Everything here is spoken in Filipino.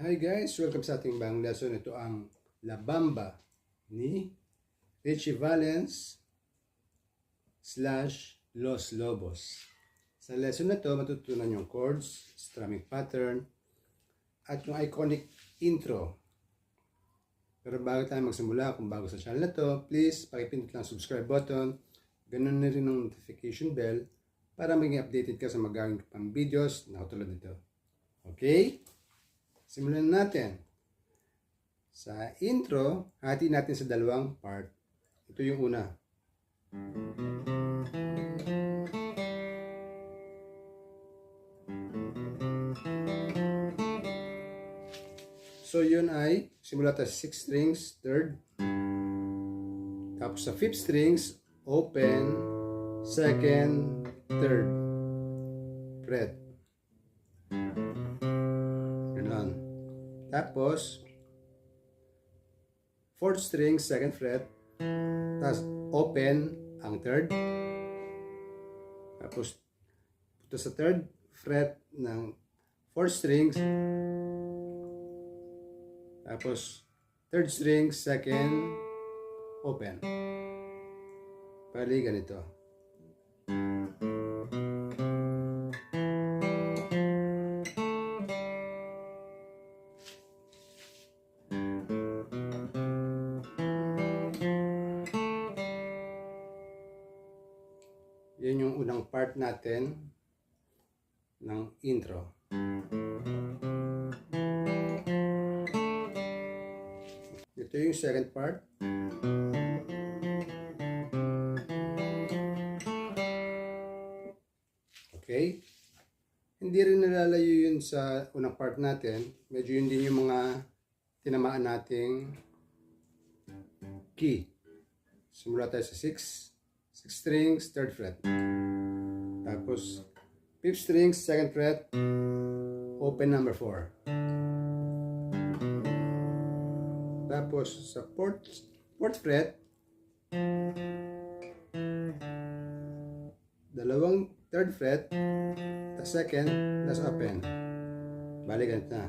Hi guys! Welcome sa ating bagong lesson. Ito ang La Bamba ni Richie Valens / Los Lobos. Sa lesson na to, matutunan yung chords, strumming pattern, at yung iconic intro. Pero bago tayo magsimula, kung bago sa channel na to, please pakipindot lang subscribe button, ganun na rin ang notification bell para maging updated ka sa magagawin pang videos na katulad nito. Okay? Simulan natin. Sa intro, hati natin sa dalawang part. Ito yung una. So yun ay, simula tayo sa 6 strings, 3rd. Tapos sa 5th strings, open, 2nd, 3rd fret. Tapos 4th string, 2nd fret. Tapos open ang 3rd. Tapos punta sa 3rd fret ng 4th strings. Tapos 3rd string, 2nd open. Bali ganito. Yan yung unang part natin ng intro. Ito yung second part. Okay? Hindi rin nalalayo yun sa unang part natin. Medyo yun din yung mga tinamaan nating key. Simula tayo sa 6 strings, 3rd fret. Tapos 5th strings, 2nd fret, open number 4. Tapos sa 4th fret, dalawang 3rd fret, the 2nd, that's open. Balik ganito na.